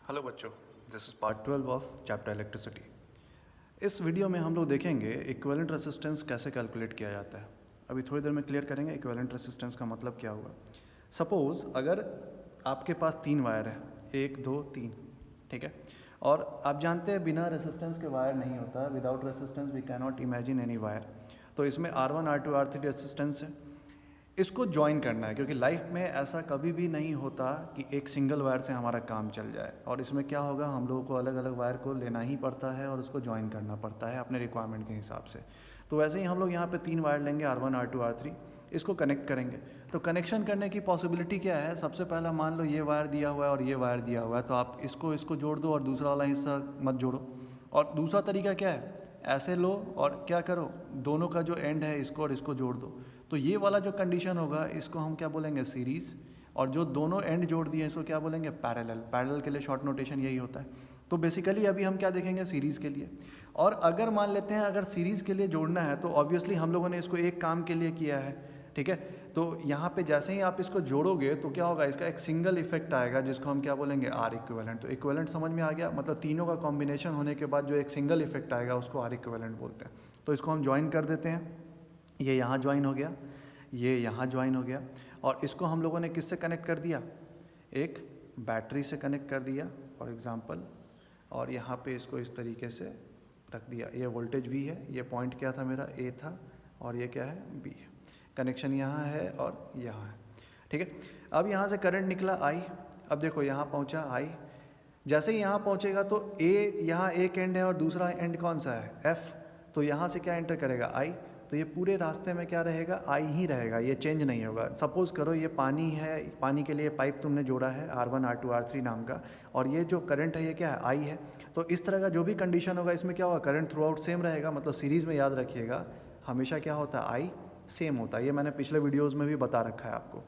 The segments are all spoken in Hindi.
हेलो बच्चों, this is part 12 of chapter electricity. इस वीडियो में हम लोग देखेंगे इक्विवेलेंट रेसिस्टेंस कैसे कैलकुलेट किया जाता है। अभी थोड़ी देर में क्लियर करेंगे इक्विवेलेंट रेसिस्टेंस का मतलब क्या हुआ। सपोज़ अगर आपके पास 3 वायर है, 1 2 3, ठीक है, और आप जानते हैं बिना रेसिस्टेंस के वायर नहीं होता, without resistance we can not imagine any wire. तो इसमें R1 R2 R3 रेसिस्टेंस है, इसको ज्वाइन करना है, क्योंकि लाइफ में ऐसा कभी भी नहीं होता कि एक सिंगल वायर से हमारा काम चल जाए। और इसमें क्या होगा, हम लोगों को अलग अलग वायर को लेना ही पड़ता है और उसको ज्वाइन करना पड़ता है अपने रिक्वायरमेंट के हिसाब से। तो वैसे ही हम लोग यहाँ पे 3 वायर लेंगे, R1 R2 R3, इसको कनेक्ट करेंगे। तो कनेक्शन करने की पॉसिबिलिटी क्या है, सबसे पहला मान लो ये वायर दिया हुआ है और ये वायर दिया हुआ है, तो आप इसको जोड़ दो और दूसरा वाला हिस्सा मत जोड़ो। और दूसरा तरीका क्या है, ऐसे लो और क्या करो, दोनों का जो एंड है इसको और इसको जोड़ दो। तो ये वाला जो कंडीशन होगा इसको हम क्या बोलेंगे, सीरीज़। और जो दोनों एंड जोड़ दिए इसको क्या बोलेंगे, पैरेलल। पैरेलल के लिए शॉर्ट नोटेशन यही होता है। तो बेसिकली अभी हम क्या देखेंगे, सीरीज़ के लिए। और अगर मान लेते हैं अगर सीरीज़ के लिए जोड़ना है तो ऑब्वियसली हम लोगों ने इसको एक काम के लिए किया है, ठीक है। तो यहाँ पे जैसे ही आप इसको जोड़ोगे तो क्या होगा, इसका एक सिंगल इफेक्ट आएगा जिसको हम क्या बोलेंगे, आर इक्विवेलेंट। तो इक्विवेलेंट समझ में आ गया, मतलब तीनों का कॉम्बिनेशन होने के बाद जो एक सिंगल इफेक्ट आएगा उसको आर इक्विवेलेंट बोलते हैं। तो इसको हम ज्वाइन कर देते हैं, ये यहाँ ज्वाइन हो गया, ये यहाँ ज्वाइन हो गया। और इसको हम लोगों ने किससे कनेक्ट कर दिया, एक बैटरी से कनेक्ट कर दिया फॉर एग्ज़ाम्पल। और यहाँ पे इसको इस तरीके से रख दिया, ये वोल्टेज V है, ये पॉइंट क्या था मेरा, A था, और ये क्या है, B है। कनेक्शन यहाँ है और यहाँ है, ठीक है। अब यहाँ से करंट निकला I। अब देखो यहाँ पहुँचा I, जैसे ही यहाँ पहुँचेगा तो A, यहाँ एक एंड है और दूसरा एंड कौन सा है, F। तो यहाँ से क्या एंटर करेगा, I। तो ये पूरे रास्ते में क्या रहेगा, I ही रहेगा, ये चेंज नहीं होगा। सपोज़ करो ये पानी है, पानी के लिए पाइप तुमने जोड़ा है R1 R2 R3 नाम का, और ये जो करंट है ये क्या है, I है। तो इस तरह का जो भी कंडीशन होगा इसमें क्या होगा, करंट थ्रू आउट सेम रहेगा। मतलब सीरीज़ में याद रखिएगा हमेशा क्या होता है, I सेम होता है। ये मैंने पिछले वीडियोज़ में भी बता रखा है आपको।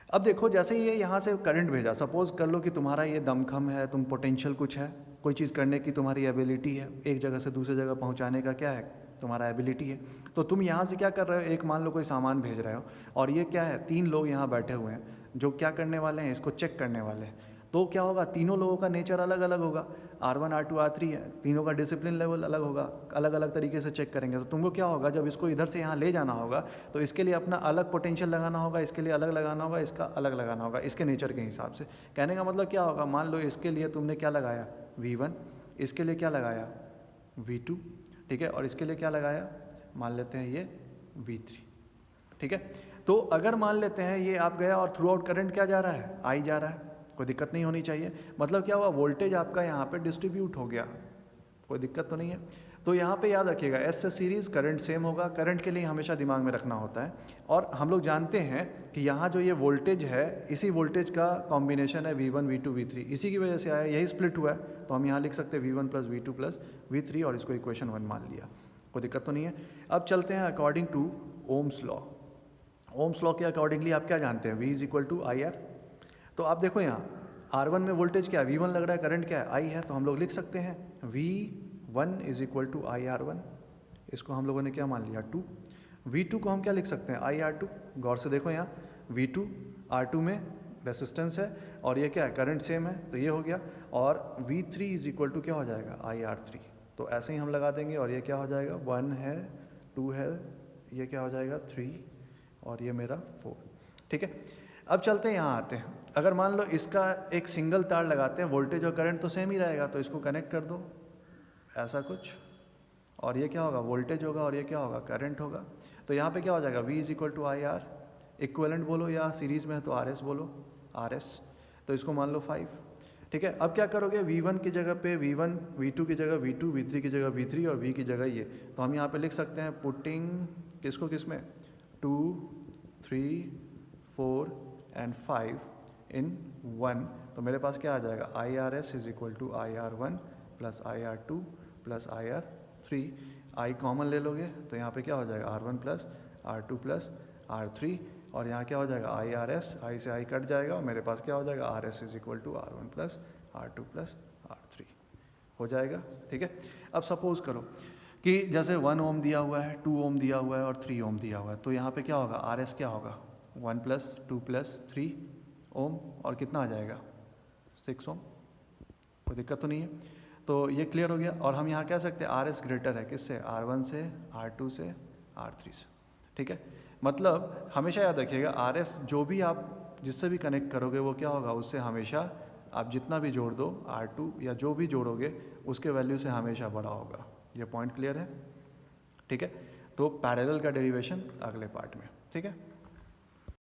अब देखो जैसे ये यहाँ से करंट भेजा, सपोज़ कर लो कि तुम्हारा ये दमखम है, तुम पोटेंशियल कुछ है, कोई चीज़ करने की तुम्हारी एबिलिटी है, एक जगह से दूसरी जगह पहुँचाने का क्या है, तुम्हारा एबिलिटी है। तो तुम यहाँ से क्या कर रहे हो, एक मान लो कोई सामान भेज रहे हो, और ये क्या है, 3 लोग यहाँ बैठे हुए हैं जो क्या करने वाले हैं, इसको चेक करने वाले हैं। तो क्या होगा, तीनों लोगों का नेचर अलग अलग होगा, R1 R2 R3 है, तीनों का डिसिप्लिन लेवल अलग होगा, अलग अलग तरीके से चेक करेंगे। तो तुमको क्या होगा, जब इसको इधर से यहाँ ले जाना होगा तो इसके लिए अपना अलग पोटेंशियल लगाना होगा, इसके लिए अलग लगाना होगा, इसका अलग लगाना होगा, इसके नेचर के हिसाब से। कहने का मतलब क्या होगा, मान लो इसके लिए तुमने क्या लगाया, V1, इसके लिए क्या लगाया, V2, ठीक है, और इसके लिए क्या लगाया, मान लेते हैं ये V3, ठीक है। तो अगर मान लेते हैं ये आप गया और थ्रू आउट करंट क्या जा रहा है, I जा रहा है, कोई दिक्कत नहीं होनी चाहिए। मतलब क्या हुआ, वोल्टेज आपका यहाँ पे डिस्ट्रीब्यूट हो गया, कोई दिक्कत तो नहीं है। तो यहाँ पे याद रखिएगा S से सीरीज़ करंट सेम होगा, करंट के लिए हमेशा दिमाग में रखना होता है। और हम लोग जानते हैं कि यहाँ जो ये वोल्टेज है, इसी वोल्टेज का कॉम्बिनेशन है V1 V2 V3, इसी की वजह से आया, यही स्प्लिट हुआ है। तो हम यहाँ लिख सकते हैं V1 + V2 + V3 और इसको इक्वेशन 1 मान लिया, कोई दिक्कत तो नहीं है। अब चलते हैं according to Ohm's law. Ohm's law के अकॉर्डिंगली आप क्या जानते हैं, V = IR। तो आप देखो यहाँ R1 में वोल्टेज क्या है, V1 लग रहा है, करंट क्या है, I है। तो हम लोग लिख सकते हैं V1 = IR1, इसको हम लोगों ने क्या मान लिया, 2। V2 को हम क्या लिख सकते हैं, IR2। गौर से देखो यहाँ V2, R2 में रेसिस्टेंस है और ये क्या है, करंट सेम है, तो ये हो गया। और V3 = क्या हो जाएगा, IR3। तो ऐसे ही हम लगा देंगे और ये क्या हो जाएगा, 1 है, 2 है, ये क्या हो जाएगा, 3, और ये मेरा 4, ठीक है। अब चलते हैं यहाँ आते हैं, अगर मान लो इसका एक सिंगल तार लगाते हैं, वोल्टेज और करंट तो सेम ही रहेगा, तो इसको कनेक्ट कर दो ऐसा कुछ, और ये क्या होगा, वोल्टेज होगा, और ये क्या होगा, करंट होगा। तो यहाँ पे क्या हो जाएगा, V = IR, इक्विवेलेंट बोलो या सीरीज़ में है तो RS बोलो, RS। तो इसको मान लो 5, ठीक है। अब क्या करोगे, V1 की जगह पे V1, V2 की जगह V2, V3 की जगह V3 और V की जगह ये। तो हम यहाँ पे लिख सकते हैं पुटिंग किसको किस में, 2 3 4 एंड 5 इन 1। तो मेरे पास क्या आ जाएगा, IRS = IR1 + IR2 + IR3। I common ले लोगे तो यहाँ पे क्या हो जाएगा, R1 + R2 + R3, और यहाँ क्या हो जाएगा, IRS, I से I कट जाएगा, और मेरे पास क्या हो जाएगा, RS = R1 + R2 + R3 हो जाएगा, ठीक है। अब सपोज़ करो कि जैसे 1 ओम दिया हुआ है, 2 ओम दिया हुआ है और 3 ओम दिया हुआ है। तो यहाँ पे क्या होगा, RS क्या होगा, 1 + 2 + 3 ओम, और कितना आ जाएगा, 6 ओम, कोई दिक्कत तो नहीं है। तो ये क्लियर हो गया। और हम यहाँ कह सकते हैं आर एस ग्रेटर है किससे, R1 से, R2 से, R3 से, ठीक है। मतलब हमेशा याद रखिएगा आर एस जो भी आप जिससे भी कनेक्ट करोगे वो क्या होगा, उससे हमेशा आप जितना भी जोड़ दो R2 या जो भी जोड़ोगे उसके वैल्यू से हमेशा बड़ा होगा। ये पॉइंट क्लियर है, ठीक है। तो पैरेलल का डेरिवेशन अगले पार्ट में, ठीक है।